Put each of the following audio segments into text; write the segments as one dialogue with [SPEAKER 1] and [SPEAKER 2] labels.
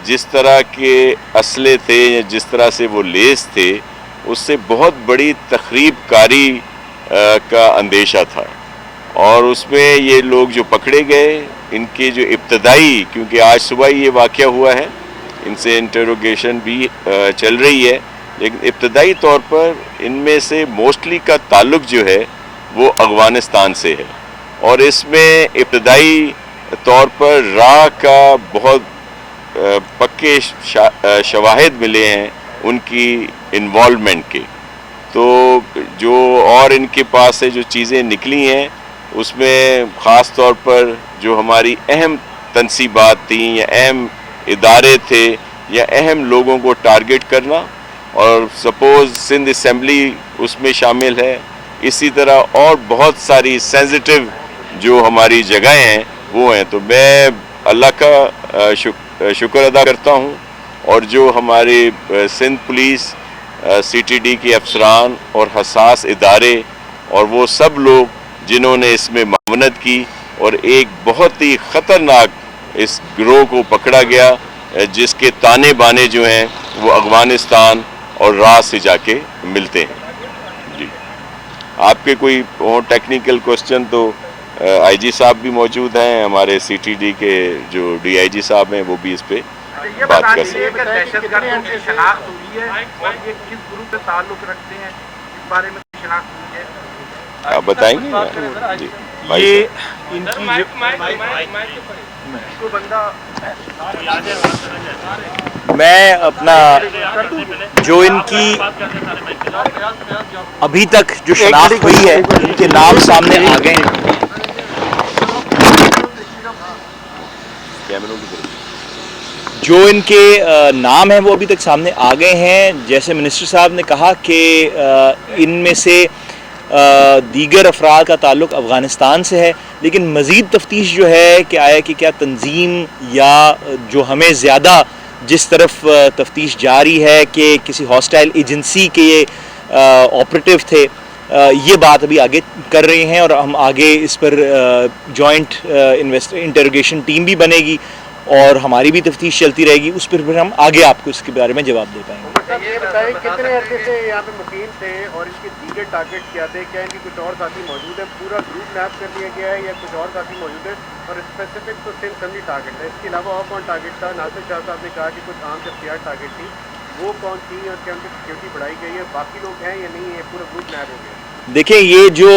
[SPEAKER 1] جس طرح کے اسلحے تھے یا جس طرح سے وہ لیس تھے اس سے بہت بڑی تخریب کاری کا اندیشہ تھا، اور اس میں یہ لوگ جو پکڑے گئے ان کے جو ابتدائی، کیونکہ آج صبح ہی یہ واقعہ ہوا ہے، ان سے انٹروگیشن بھی چل رہی ہے، لیکن ابتدائی طور پر ان میں سے موسٹلی کا تعلق جو ہے وہ افغانستان سے ہے، اور اس میں ابتدائی طور پر راہ کا بہت پکے شواہد ملے ہیں ان کی انوالومنٹ کے. تو جو اور ان کے پاس سے جو چیزیں نکلی ہیں اس میں خاص طور پر جو ہماری اہم تنصیبات تھیں یا اہم ادارے تھے یا اہم لوگوں کو ٹارگٹ کرنا، اور سپوز سندھ اسمبلی اس میں شامل ہے، اسی طرح اور بہت ساری سینسٹیو جو ہماری جگہیں ہیں وہ ہیں. تو میں اللہ کا شکر ادا کرتا ہوں، اور جو ہمارے Sindh police, C T D کے افسران اور حساس ادارے اور وہ سب لوگ جنہوں نے اس میں معاونت کی، اور ایک بہت ہی خطرناک اس گروہ کو پکڑا گیا جس کے تانے بانے جو ہیں وہ افغانستان اور راہ سے جا کے ملتے ہیں. جی آپ کے کوئی ٹیکنیکل کوسچن تو آئی جی صاحب بھی موجود ہیں، ہمارے سی ٹی ڈی کے جو ڈی آئی جی صاحب ہیں وہ بھی اس پہ بات کر سکتے ہیں.
[SPEAKER 2] دہشت گردوں کی شناخت ہوئی ہے اور یہ کس گروپ سے تعلق رکھتے ہیں، اس بارے میں شناخت ہوئی ہے؟
[SPEAKER 1] آپ بتائیں گے؟ جی
[SPEAKER 2] یہ ان کی میں اپنا جو ان کی ابھی تک جو شناخت ہوئی ہے ان کے نام سامنے آ گئے ہیں. جو ان کے نام ہیں وہ ابھی تک سامنے آ گئے ہیں. جیسے منسٹر صاحب نے کہا کہ ان میں سے دیگر افراد کا تعلق افغانستان سے ہے، لیکن مزید تفتیش جو ہے کہ آیا کہ کیا تنظیم یا جو ہمیں زیادہ جس طرف تفتیش جاری ہے کہ کسی ہاسٹائل ایجنسی کے یہ آپریٹو تھے، یہ بات ابھی آگے کر رہے ہیں، اور ہم آگے اس پر جوائنٹ انٹروگیشن ٹیم بھی بنے گی اور ہماری بھی تفتیش چلتی رہے گی. اس پر پھر ہم آگے آپ کو اس کے بارے میں جواب دے پائیں گے.
[SPEAKER 3] یہ بتائیں کتنے عرصے سے یہاں پہ مقیم تھے اور اس کے دیگر ٹارگیٹ کیا تھے؟ کیا ان کی کچھ اور ساتھی موجود ہیں؟ پورا گروپ میپ کر دیا گیا ہے یا کچھ اور ساتھی موجود ہیں؟ اور اسپیسیفک تو سندھ سنجی ٹارگیٹ ہے، اس کے علاوہ اور کون ٹارگیٹ تھا؟ ناصر شاہ صاحب نے کہا کہ کچھ عام شخصیات ٹارگیٹ تھی، وہ کون تھی اور کیا ان کی سیکورٹی بڑھائی گئی ہے؟ باقی لوگ ہیں یا نہیں؟ یہ پورا گروپ میپ ہو گیا.
[SPEAKER 2] دیکھیں یہ جو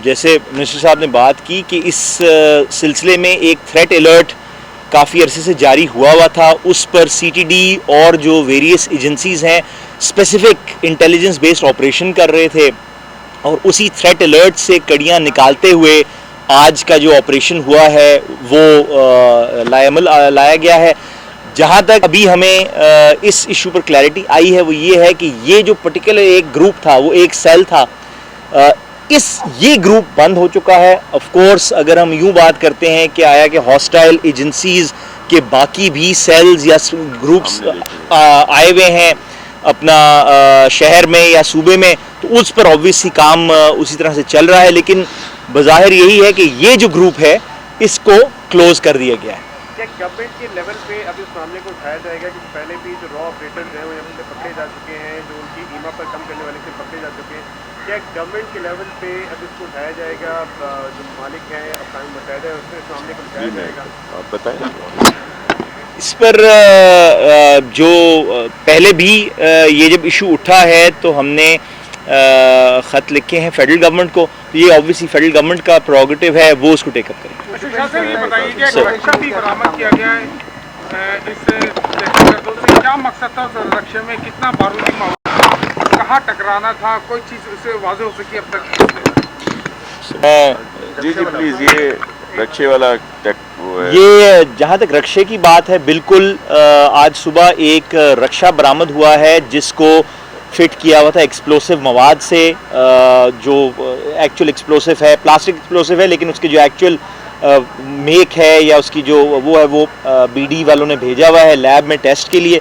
[SPEAKER 2] جیسے منسٹر صاحب نے بات کی کہ اس سلسلے میں ایک تھریٹ الرٹ کافی عرصے سے جاری ہوا تھا، اس پر سی ٹی ڈی اور جو ویریس ایجنسیز ہیں اسپیسیفک انٹیلیجنس بیسڈ آپریشن کر رہے تھے، اور اسی تھریٹ الرٹ سے کڑیاں نکالتے ہوئے آج کا جو آپریشن ہوا ہے وہ لایا گیا ہے. جہاں تک ابھی ہمیں اس ایشو پر کلیئرٹی آئی ہے وہ یہ ہے کہ یہ جو پرٹیکولر ایک گروپ تھا وہ ایک سیل تھا، یہ گروپ بند ہو چکا ہے. آف کورس اگر ہم یوں بات کرتے ہیں کہ آیا کہ ہاسٹائل ایجنسیز کے باقی بھی سیلز یا گروپس آئے ہوئے ہیں اپنا شہر میں یا صوبے میں، تو اس پر آبویسلی کام اسی طرح سے چل رہا ہے، لیکن بظاہر یہی ہے کہ یہ جو گروپ ہے اس کو کلوز کر دیا گیا ہے.
[SPEAKER 3] کیا گورنمنٹ کے لیول پہ اب اس معاملے کو اٹھایا جائے گا کہ پہلے بھی جو را آپریٹرز ہیں وہ یہاں سے پکڑے جا چکے ہیں، جو ان کی ایما پر کم کرنے والے سے پکڑے جا چکے ہیں، کیا گورنمنٹ کے لیول پہ اب اس کو اٹھایا جائے گا؟ جو مالک ہیں اقوام متحدہ اس سے اس معاملے کو اٹھایا جائے گا؟
[SPEAKER 1] آپ بتائیں.
[SPEAKER 2] اس پر جو پہلے بھی یہ جب ایشو اٹھا ہے تو ہم نے خط لکھے ہیں فیڈرل گورنمنٹ کو، یہ آبویسلی فیڈرل گورنمنٹ کا پروگیٹو ہے، وہ اس کو ٹیک اپ کریں.
[SPEAKER 4] یہ بتائیے کہ رکشہ بھی برآمد کیا گیا ہے اس دہشت گردوں سے، کیا مقصد تھا اس رکشے میں؟ کتنا بارودی مواد، کہاں ٹکرانا تھا؟ کوئی چیز اس سے واضح ہو سکی اب تک؟
[SPEAKER 1] جی پلیز. یہ رکشے والا
[SPEAKER 2] یہ جہاں تک رکشے کی بات ہے، بالکل آج صبح ایک رکشہ برآمد ہوا ہے جس کو فٹ کیا ہوا تھا ایکسپلوسو مواد سے، جو ایکچوئل ایکسپلوسو ہے، پلاسٹک ایکسپلوسو ہے، لیکن اس کی جو ایکچوئل میک ہے یا اس کی جو وہ ہے وہ بی ڈی والوں نے بھیجا ہوا ہے لیب میں ٹیسٹ کے لیے.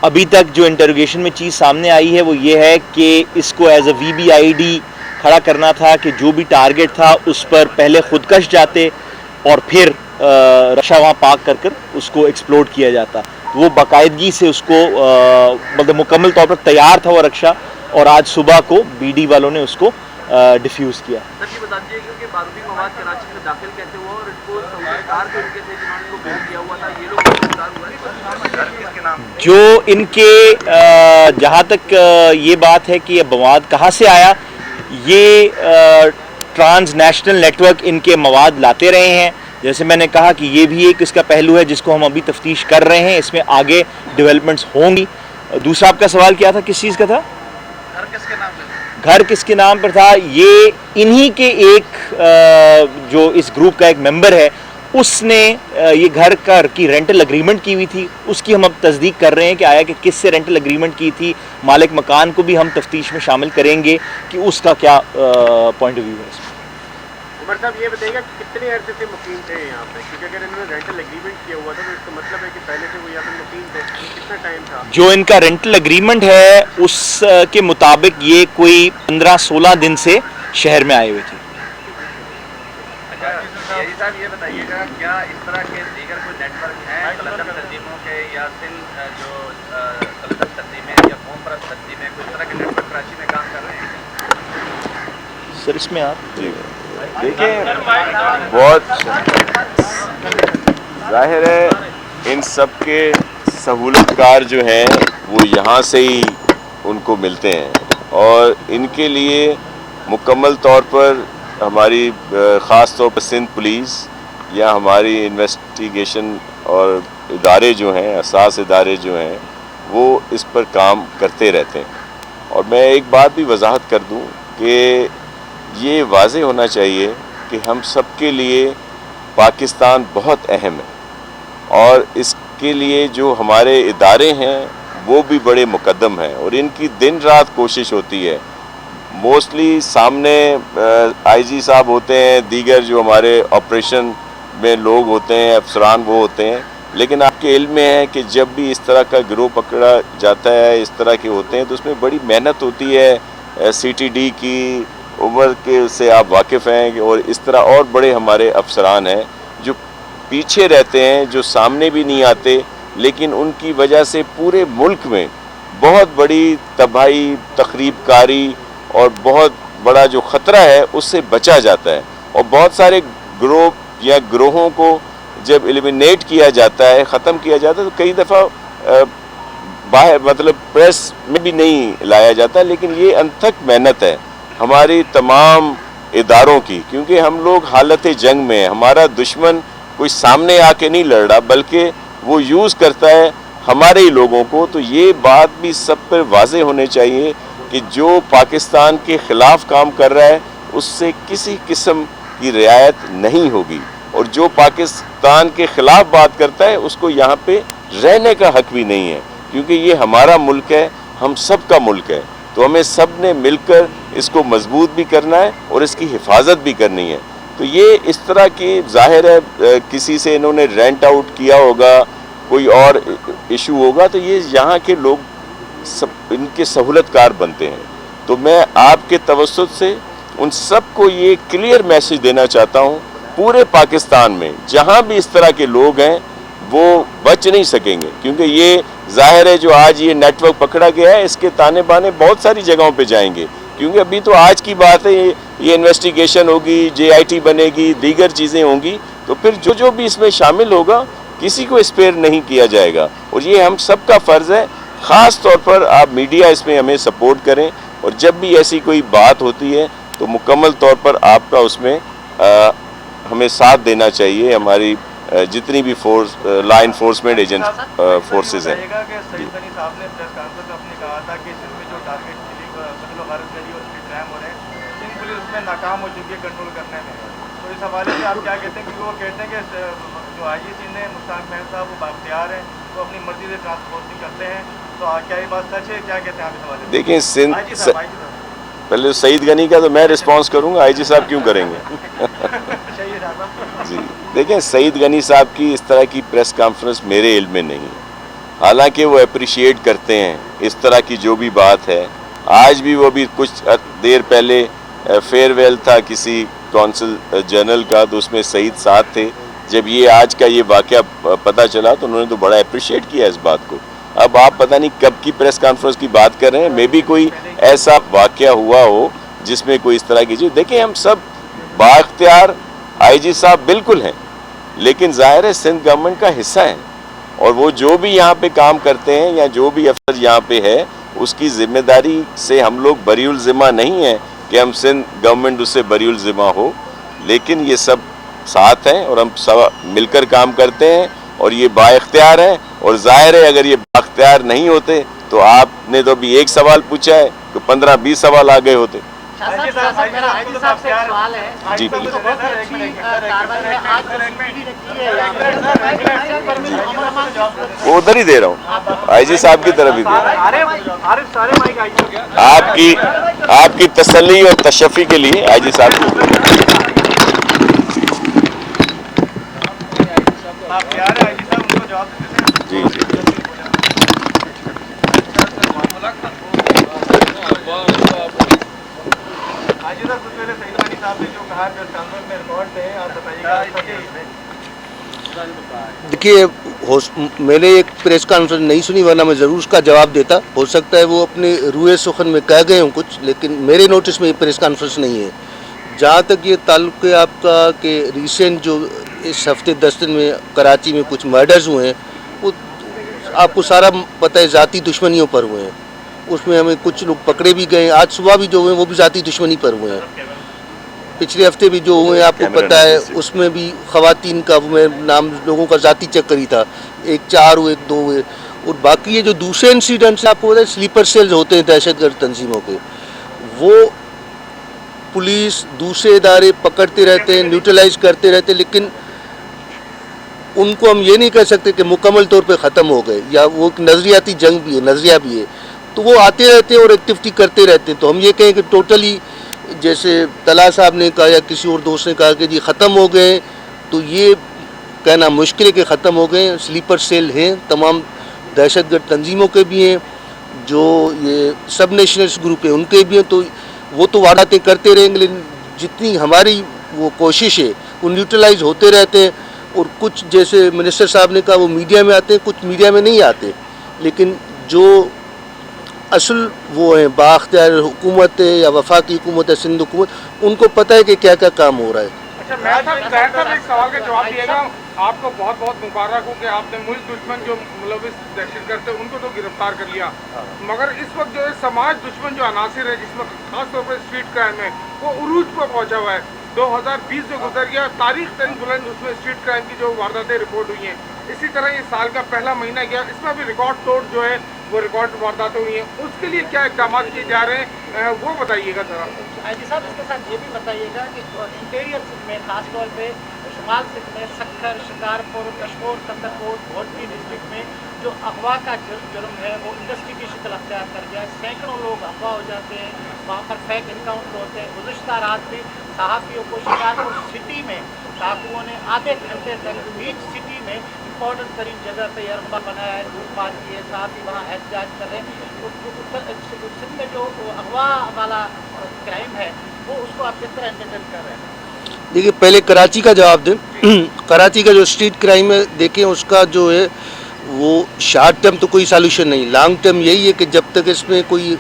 [SPEAKER 2] ابھی تک جو انٹروگیشن میں چیز سامنے آئی ہے وہ یہ ہے کہ اس کو as a V B I D کھڑا کرنا تھا کہ جو بھی ٹارگٹ تھا اس پر پہلے خودکش جاتے اور پھر रक्षा वहाँ पार्क कर उसको एक्सप्लोड किया जाता। वो बाकायदगी से उसको मतलब मुकम्मल तौर पर तैयार था वो रक्षा, और आज सुबह को बीडी वालों ने उसको डिफ्यूज़ किया।
[SPEAKER 5] सर ये बता दीजिए कि बारूदी मवाद कराची में दाखिल कैसे हुआ और इसको सहूलियतकार जो इनके थे जिन्होंने इनको भेज दिया हुआ था, ये लोग गिरफ्तार हुए?
[SPEAKER 2] जो इनके जहाँ तक ये बात है कि ये मवाद कहाँ से आया, ये ट्रांसनेशनल नेटवर्क इनके मवाद लाते रहे हैं। जैसे मैंने कहा कि ये भी एक इसका पहलू है जिसको हम अभी तफ्तीश कर रहे हैं, इसमें आगे डेवलपमेंट्स होंगी। दूसरा आपका सवाल क्या था, किस चीज़ का था?
[SPEAKER 5] घर किसके नाम पे?
[SPEAKER 2] घर किसके नाम पर था, ये इन्हीं के एक जो इस ग्रुप का एक मेंबर है उसने ये घर की रेंटल एग्रीमेंट की हुई थी, उसकी हम अब तस्दीक कर रहे हैं कि आया कि किस से रेंटल एग्रीमेंट की थी। मालिक मकान को भी हम तफ्तीश में शामिल करेंगे कि उसका क्या पॉइंट ऑफ व्यू है इसमें।
[SPEAKER 3] उमर साहब ये बताइएगा कितने अरसे से मुकीम थे यहाँ पे, क्योंकि अगर इन्होंने रेंटल एग्रीमेट किया हुआ था तो इसका मतलब है कि पहले से वो यहाँ पे मुकीम थे, कितना टाइम था?
[SPEAKER 2] जो इनका रेंटल एग्रीमेंट है उसके मुताबिक ये कोई 15-16 दिन से शहर में आए हुए थे।
[SPEAKER 5] यही साहब ये बताइएगा, क्या इस तरह के दीगर कोई नेटवर्क हैं तलतम तंजीमों के या सिंध जो तलतम तंजीमें या कौम परस्त तंजीमें, कोई इस तरह के नेटवर्क कराची में काम कर रहे हैं?
[SPEAKER 2] सर इसमें आप
[SPEAKER 1] देखिए, बहुत जाहिर है इन सब के सहूलतकार जो हैं वो यहाँ से ही उनको मिलते हैं, और इनके लिए मुकम्मल तौर पर हमारी ख़ास तौर पर सिंध पुलिस या हमारी इन्वेस्टिगेशन और इदारे जो हैं, असास इदारे जो हैं, वो इस पर काम करते रहते हैं। और मैं एक बात भी वजाहत कर दूं कि ये वाज़ेह होना चाहिए कि हम सब के लिए पाकिस्तान बहुत अहम है, और इसके लिए जो हमारे इदारे हैं वो भी बड़े मुकद्दम हैं, और इनकी दिन रात कोशिश होती है। मोस्टली सामने आईजी साहब होते हैं, दीगर जो हमारे ऑपरेशन में लोग होते हैं, अफसरान वो होते हैं, लेकिन आपके इल्म में है कि जब भी इस तरह का गिरोह पकड़ा जाता है, इस तरह के होते हैं, तो उसमें बड़ी मेहनत होती है। सीटीडी की उम्र के से आप वाकिफ़ हैं, और इस तरह और बड़े हमारे अफसरान हैं जो पीछे रहते हैं, जो सामने भी नहीं आते, लेकिन उनकी वजह से पूरे मुल्क में बहुत बड़ी तबाही, तखरीबकारी और बहुत बड़ा जो ख़तरा है उससे बचा जाता है। और बहुत सारे ग्रुप या ग्रोहों को जब एलिमिनेट किया जाता है, ख़त्म किया जाता है, तो कई दफ़ा बाहर मतलब प्रेस में भी नहीं लाया जाता, लेकिन ये अनथक मेहनत है हमारी तमाम इदारों की, क्योंकि हम लोग हालत जंग में हैं। हमारा दुश्मन कोई सामने आके नहीं लड़ रहा, बल्कि वो यूज़ करता है हमारे ही लोगों को। तो ये बात भी सब पर वाज़ेह होने चाहिए कि जो पाकिस्तान के ख़िलाफ़ काम कर रहा है उससे किसी किस्म की रियायत नहीं होगी, और जो पाकिस्तान के ख़िलाफ़ बात करता है उसको यहाँ पे रहने का हक भी नहीं है, क्योंकि ये हमारा मुल्क है, हम सब का मुल्क है। तो हमें सब ने मिलकर इसको मजबूत भी करना है और इसकी हिफाजत भी करनी है। तो ये इस तरह की ज़ाहिर है किसी से इन्होंने रेंट आउट किया होगा, कोई और इशू होगा, तो ये यहाँ के लोग सब इनके सहूलतकार बनते हैं। तो मैं आपके तवज्जुह से उन सब को ये क्लियर मैसेज देना चाहता हूँ, पूरे पाकिस्तान में जहाँ भी इस तरह के लोग हैं वो बच नहीं सकेंगे, क्योंकि ये ज़ाहिर है जो आज ये नेटवर्क पकड़ा गया है इसके ताने बाने बहुत सारी जगहों पे जाएंगे, क्योंकि अभी तो आज की बात है, ये इन्वेस्टिगेशन होगी, JIT बनेगी, दीगर चीज़ें होंगी, तो फिर जो भी इसमें शामिल होगा किसी को स्पेयर नहीं किया जाएगा। और ये हम सब का फ़र्ज़ है, ख़ास तौर पर आप मीडिया इसमें हमें सपोर्ट करें, और जब भी ऐसी कोई बात होती है तो मुकम्मल तौर पर आपका उसमें हमें साथ देना चाहिए। हमारी जितनी भी force law enforcement agent forces हैं।
[SPEAKER 5] सईद गनी साहब ने प्रेस कॉन्फ्रेंस में अपने कहा था कि सिंध में जो टारगेट कत्ल वारदात करी और उसके ट्रैम हो रहे हैं, सिंध पुलिस उसमें नाकाम हो चुकी है कंट्रोल करने में। तो इस हवाले से आप क्या कहते हैं, क्योंकि वो कहते हैं कि जो IG सिंध है मुश्ताक महल साहब वो बाख्तियार हैं, वो अपनी मर्जी से ट्रांसपोर्टिंग करते हैं, तो क्या ये बात सच है? क्या कहते हैं आप इस हवाले से?
[SPEAKER 1] देखिए सिंध पहले सईद गनी का तो मैं रिस्पांस करूंगा, IG साहब क्यों करेंगे? जी देखें, सईद गनी साहब की इस तरह की प्रेस कॉन्फ्रेंस मेरे इल्म में नहीं है, हालांकि वो अप्रिशिएट करते हैं इस तरह की जो भी बात है। आज भी वो भी कुछ देर पहले फेयरवेल था किसी कौंसल जनरल का, तो उसमें सईद साथ थे। जब ये आज का ये वाक़या पता चला तो उन्होंने तो बड़ा अप्रिशिएट किया इस बात को। अब आप पता नहीं कब की प्रेस कॉन्फ्रेंस की बात कर रहे हैं, मे भी कोई ऐसा वाक़या हुआ हो जिसमें कोई इस तरह की चीज़। देखिए हम सब बाख्तियार आईजी साहब बिल्कुल हैं, लेकिन ज़ाहिर है सिंध गवर्नमेंट का हिस्सा हैं, और वो जो भी यहाँ पे काम करते हैं या जो भी अफसर यहाँ पे है उसकी ज़िम्मेदारी से हम लोग बरीउल ज़िम्मा नहीं है कि हम सिंध गवर्नमेंट उससे बरीउल ज़िम्मा हो, लेकिन ये सब साथ हैं और हम सब मिलकर काम करते हैं और ये बाइख्तियार हैं। और ज़ाहिर है अगर ये बाइख्तियार नहीं होते तो आपने तो अभी एक सवाल पूछा है तो 15-20 सवाल आ गए होते। जी वो उधर ही दे रहा हूँ, आईजी साहब की तरफ ही दे रहा हूँ। आपकी तसल्ली और तशफ़ी के लिए आईजी साहब जी जी
[SPEAKER 6] देखिए, मैंने एक प्रेस कॉन्फ्रेंस नहीं सुनी, वरना मैं ज़रूर उसका जवाब देता। हो सकता है वो अपने रूए सुखन में कह गए हों कुछ, लेकिन मेरे नोटिस में ये प्रेस कॉन्फ्रेंस नहीं है। जहाँ तक ये ताल्लुक़ है आपका कि रिसेंट जो इस हफ्ते 10 दिन में कराची में कुछ मर्डर्स हुए हैं, वो आपको सारा पता है ज़ाती दुश्मनियों पर हुए हैं। उसमें हमें कुछ लोग पकड़े भी गए, आज सुबह भी जो हुए वो भी ज़ाती दुश्मनी पर हुए हैं। पिछले हफ्ते भी जो हुए आपको पता है उसमें भी ख़वातीन का नाम लोगों का ज़ाती चक्कर ही था, एक 4 हुए 2 हुए। और बाकी ये जो दूसरे इंसिडेंट्स आपको पता है स्लीपर सेल्स होते हैं दहशतगर्द तंजीमों के, वो पुलिस दूसरे इदारे पकड़ते रहते हैं, न्यूट्रलाइज करते रहते हैं, लेकिन उनको हम ये नहीं कह सकते कि मुकम्मल तौर पे ख़त्म हो गए, या वो एक नज़रियाती जंग भी है, नज़रिया भी है। तो वो आते रहते हैं और एक्टिविटी करते रहते हैं। तो हम ये कहें कि टोटली जैसे तला साहब ने कहा या किसी और दोस्त ने कहा कि जी ख़त्म हो गए, तो ये कहना मुश्किल है कि ख़त्म हो गए। स्लीपर सेल हैं, तमाम दहशतगर्द तंजीमों के भी हैं, जो ये सब नेशनलिस्ट ग्रुप है उनके भी हैं। तो वो तो वारदातें करते रहेंगे, लेकिन जितनी हमारी वो कोशिश है वो न्यूट्रलाइज होते रहते हैं। और कुछ जैसे मिनिस्टर साहब ने कहा वो मीडिया में आते हैं, कुछ मीडिया में नहीं आते, लेकिन जो असल वो है बाख्तियार हुकूमत है या वफाकी हुकूमत है, सिंध हुकूमत, उनको पता है कि क्या क्या काम हो रहा है।
[SPEAKER 4] अच्छा, मैं साहब एक सवाल का जवाब दिएगा। आपको बहुत बहुत मुबारक हो कि आपने मुल्क दुश्मन जो मुलविस दहशतगर्द थे उनको तो गिरफ्तार कर लिया, मगर इस वक्त जो है समाज दुश्मन जो अनासिर है जिसमें खासतौर पर स्ट्रीट क्राइम है वो उरूज पर पहुंचा हुआ है। 2020 जो गुजर गया तारीख तक बुलंद, उसमें स्ट्रीट क्राइम की जो वारदातें रिपोर्ट हुई हैं। इसी तरह ये साल का पहला महीना गया, इसमें भी रिकॉर्ड तोड़ जो है वो रिकॉर्ड वारदातें हुई हैं। उसके लिए क्या इक़दाम किए जा रहे हैं वो बताइएगा जरा।
[SPEAKER 7] आईजी साहब, इसके साथ ये भी बताइएगा कि इंटीरियर सिंध में खासतौर पे शुमाल सिंध में सक्खर, शिकारपुर, कशमोर, कंदरकोट, भोटनी डिस्ट्रिक्ट में जो अगवा का जुर्म है वो इंडस्ट्री की शक्ल अख्तियार कर गया है। सैकड़ों लोग अगवा हो जाते हैं, वहाँ पर फेक इनकाउंटर होते हैं। गुज़िश्ता रात भी सहाफ़ियों को शिकारपुर सिटी में डाकुओं ने आधे घंटे तक बीच सिटी में इम्पोर्टेंट तरीन जगह पे यरगमा बनाया है, लूटपाट की है, साथ ही वहाँ एहतजाज कर रहे हैं। सिंध में जो अगवा वाला क्राइम है वो उसको आप किस तरह हैंडल कर रहे हैं?
[SPEAKER 6] देखिए, पहले कराची का जवाब दें। कराची का जो स्ट्रीट क्राइम है, देखें उसका जो है वो शॉर्ट टर्म तो कोई सॉल्यूशन नहीं, लॉन्ग टर्म यही है कि जब तक इसमें कोई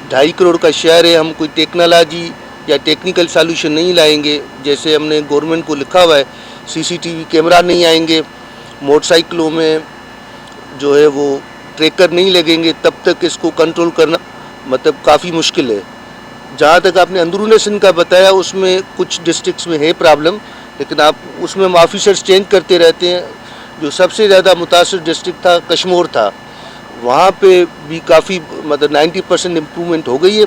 [SPEAKER 6] 2.5 करोड़ का शहर है, हम कोई टेक्नोलॉजी या टेक्निकल सॉल्यूशन नहीं लाएंगे। जैसे हमने गवर्नमेंट को लिखा हुआ है CCTV कैमरा नहीं आएंगे, मोटरसाइकिलों में जो है वो ट्रैकर नहीं लगेंगे, तब तक इसको कंट्रोल करना मतलब काफ़ी मुश्किल है। जहाँ तक आपने अंदरूनी सिंध का बताया, उसमें कुछ डिस्ट्रिक्ट्स में है प्रॉब्लम, लेकिन आप उसमें हम ऑफिसर्स चेंज करते रहते हैं। जो सबसे ज़्यादा मुतासर डिस्ट्रिक्ट था कश्मीर था, वहाँ पे भी काफ़ी मतलब 90% इम्प्रूवमेंट हो गई है।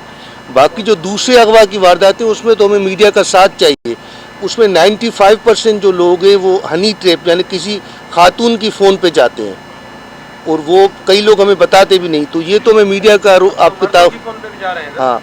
[SPEAKER 6] बाकी जो दूसरे अगवा की वारदातें उसमें तो हमें मीडिया का साथ चाहिए। उसमें 95% जो लोग हैं वो हनी ट्रैप यानी किसी खातून की फ़ोन पे जाते हैं, और वो कई लोग हमें बताते भी नहीं। तो ये तो हमें मीडिया का आपको हाँ,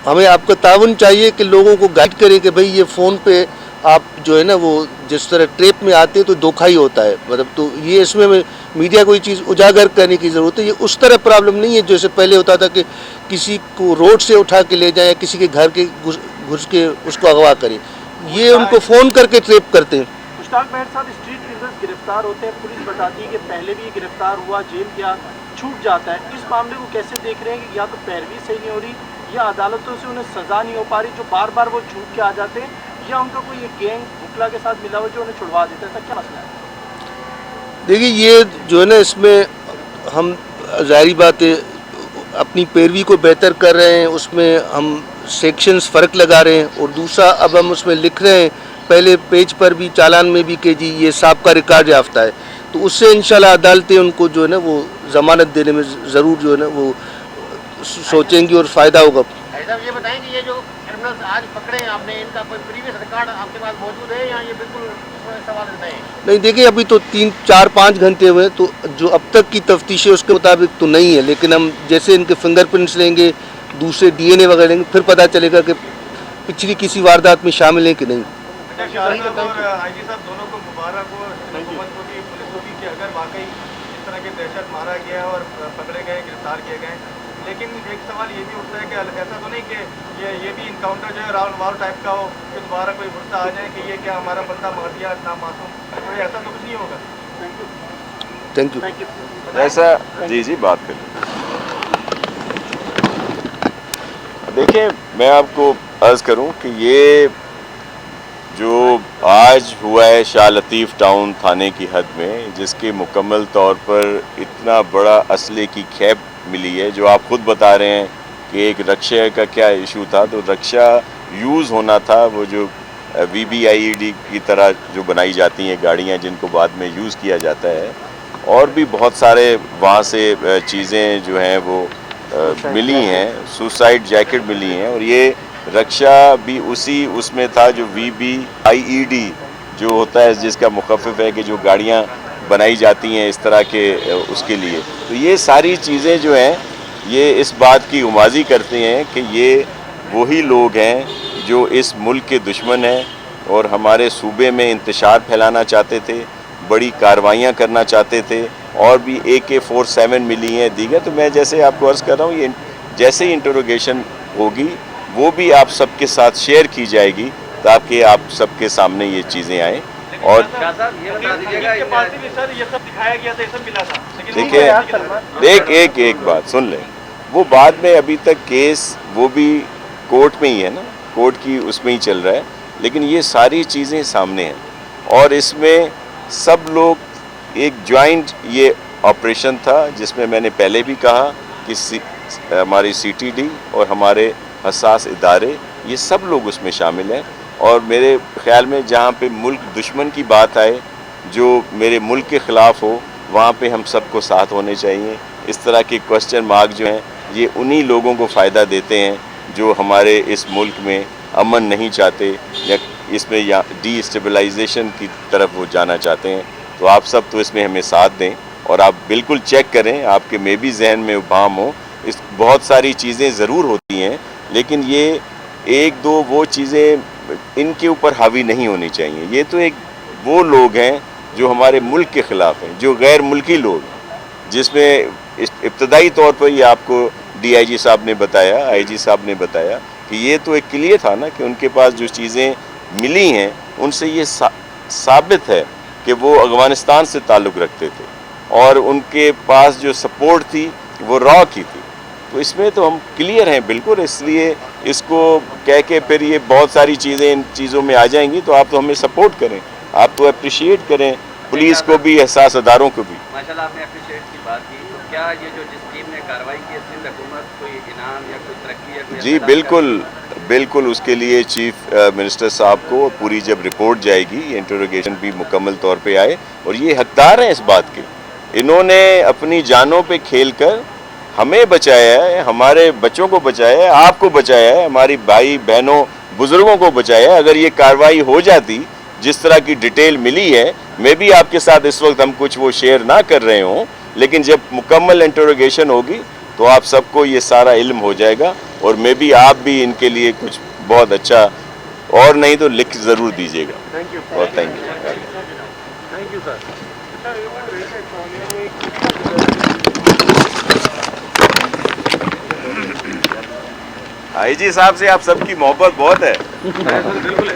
[SPEAKER 6] हमें आपका ताउन चाहिए कि लोगों को गाइड करे कि भाई ये फ़ोन पे आप जो है ना वो जिस तरह ट्रैप में आते हैं तो धोखा ही होता है। मतलब तो ये इसमें हमें मीडिया को ये चीज़ उजागर करने की ज़रूरत है। ये उस तरह प्रॉब्लम नहीं है जैसे पहले होता था कि किसी को रोड से उठा के ले जाए या किसी के घर के घुस के उसको अगवा करें। ये उनको फ़ोन करके ट्रैप करते हैं।
[SPEAKER 4] कुछ
[SPEAKER 8] मुश्ताक मेहर साहब, स्ट्रीट किलर्स गिरफ्तार होते हैं, पुलिस बताती है कि पहले भी ये गिरफ्तार हुआ, जेल गया, छूट जाता है। इस मामले को कैसे देख रहे हैं कि या तो पैरवी सही नहीं हो रही या अदालतों से उन्हें सज़ा नहीं हो पा रही, जो बार बार वो छूट के आ जाते हैं, या उनका कोई एक गैंग बुकला के साथ मिला हुआ जो उन्हें छुड़वा देता है? ऐसा क्या मसला है?
[SPEAKER 6] देखिए, ये जो है ना, इसमें हम ज़ाहिरी बात है अपनी पैरवी को बेहतर कर रहे हैं, उसमें हम सेक्शंस फ़र्क लगा रहे हैं, और दूसरा अब हम उसमें लिख रहे हैं पहले पेज पर भी, चालान में भी, कि जी ये साहब का रिकॉर्ड याफ्ता है, तो उससे इंशाल्लाह अदालतें उनको जो है ना वो ज़मानत देने में ज़रूर जो है ना वो सोचेंगी और फ़ायदा होगा।
[SPEAKER 3] साहब ये बताएं कि ये जो क्रिमिनल्स आज पकड़े हैं आपने, इनका कोई प्रीवियस रिकॉर्ड आपके पास मौजूद है या ये बिल्कुल सवाल नहीं है?
[SPEAKER 6] नहीं, देखिए अभी तो 3, 4, 5 घंटे हुए, तो जो अब तक की तफ्तीश है उसके मुताबिक तो नहीं है, लेकिन हम जैसे इनके फिंगरप्रिंट्स लेंगे, दूसरे DNA वगैरह लेंगे, फिर पता चलेगा कि पिछली किसी वारदात में शामिल है कि नहीं।
[SPEAKER 5] आईजी साहब दोनों को मुबारक हो, हुकूमत को भी, पुलिस को भी, कि अगर वाकई इस तरह की दहशत मारा गया और पकड़े गए, गिरफ्तार किए गए। लेकिन एक सवाल ये भी उठता है कि ऐसा तो नहीं कि ये भी इनकाउंटर जो है राउंड वार टाइप का हो कि दोबारा कोई गुस्सा आ जाए कि ये क्या हमारा बंदा मार दिया ना मासूम, तो ऐसा तो कुछ नहीं होगा?
[SPEAKER 6] Thank you.
[SPEAKER 1] ऐसा जी बात करें। देखिए, मैं आपको अर्ज़ करूं कि ये जो आज हुआ है शाह लतीफ़ टाउन थाने की हद में, जिसके मुकम्मल तौर पर इतना बड़ा असले की खेप मिली है, जो आप खुद बता रहे हैं कि एक रक्षा का क्या इशू था, तो रक्षा यूज़ होना था, वो जो VBIED की तरह जो बनाई जाती हैं गाड़ियाँ जिनको बाद में यूज़ किया जाता है, और भी बहुत सारे वहाँ से चीज़ें जो हैं वो मिली हैं, सुसाइड जैकेट मिली हैं, और ये रक्षा भी उसमें था जो VBIED जो होता है, जिसका मुखफ़िफ़ है कि जो गाड़ियाँ बनाई जाती हैं इस तरह के उसके लिए। तो ये सारी चीज़ें जो हैं ये इस बात की उमाजी करते हैं कि ये वही लोग हैं जो इस मुल्क के दुश्मन हैं और हमारे सूबे में इंतशार फैलाना चाहते थे, बड़ी कार्रवाइयाँ करना चाहते थे, और भी AK-47 मिली हैं दीगर। तो मैं जैसे आपको अर्ज़ कर रहा हूँ, ये जैसे ही इंटरोगेशन होगी वो भी आप सबके साथ शेयर की जाएगी ताकि आप सबके सामने ये चीज़ें आएँ। और देखिए, एक बात सुन लें, वो बाद में अभी तक केस वो भी कोर्ट में ही है ना, कोर्ट की उसमें ही चल रहा है, लेकिन ये सारी चीज़ें सामने हैं और इसमें सब लोग एक जॉइंट ये ऑपरेशन था, जिसमें मैंने पहले भी कहा कि हमारी CTD और हमारे हसास इदारे, ये सब लोग उसमें शामिल हैं। और मेरे ख़्याल में जहाँ पे मुल्क दुश्मन की बात आए, जो मेरे मुल्क के ख़िलाफ़ हो, वहाँ पे हम सबको साथ होने चाहिए। इस तरह के क्वेश्चन मार्क जो हैं ये उन्हीं लोगों को फ़ायदा देते हैं जो हमारे इस मुल्क में अमन नहीं चाहते या इसमें या डीस्टेबलाइजेशन की तरफ वो जाना चाहते हैं। तो आप सब तो इसमें हमें साथ दें और आप बिल्कुल चेक करें, आपके में भी जहन में उबाम हो, इस बहुत सारी चीज़ें ज़रूर होती हैं, लेकिन ये एक दो वो चीज़ें इनके ऊपर हावी नहीं होनी चाहिए। ये तो एक वो लोग हैं जो हमारे मुल्क के ख़िलाफ़ हैं, जो गैर मुल्की लोग, जिसमें इब्तदाई तौर पर ये आपको DIG साहब ने बताया, IG साहब ने बताया कि ये तो एक क्लियर था ना कि उनके पास जो चीज़ें मिली हैं उनसे ये साबित है कि वो अफ़गानिस्तान से ताल्लुक़ रखते थे और उनके पास जो सपोर्ट थी वो रॉ की थी। तो इसमें तो हम क्लियर हैं बिल्कुल, इसलिए इसको कह के फिर ये बहुत सारी चीज़ें इन चीज़ों में आ जाएंगी, तो आप तो हमें सपोर्ट करें, आप तो अप्रिशिएट करें पुलिस को भी, एहसास अदारों को भी।
[SPEAKER 9] माशाल्लाह आपने अप्रिशिएट की बात की, तो क्या ये जो जिस टीम ने कार्रवाई की है, सिंध हुकूमत कोई इनाम या कोई तरक्की या कोई?
[SPEAKER 1] जी बिल्कुल, उसके लिए चीफ मिनिस्टर साहब को पूरी जब रिपोर्ट जाएगी, इंटरोगेशन भी मुकम्मल तौर पे आए, और ये हकदार हैं इस बात के, इन्होंने अपनी जानों पे खेल कर हमें बचाया है, हमारे बच्चों को बचाया है, आपको बचाया है, हमारी भाई बहनों बुजुर्गों को बचाया है। अगर ये कार्रवाई हो जाती जिस तरह की डिटेल मिली है, मैं भी आपके साथ इस वक्त हम कुछ वो शेयर ना कर रहे हों, लेकिन जब मुकम्मल इंटरोगेशन होगी तो आप सबको ये सारा इल्म हो जाएगा, और मैं भी आप भी इनके लिए कुछ बहुत अच्छा और नहीं तो लिख ज़रूर दीजिएगा।
[SPEAKER 3] Thank you.
[SPEAKER 1] और थैंक यू
[SPEAKER 3] सर।
[SPEAKER 1] IG साहब से आप सबकी मोहब्बत बहुत है।
[SPEAKER 5] बिल्कुल है।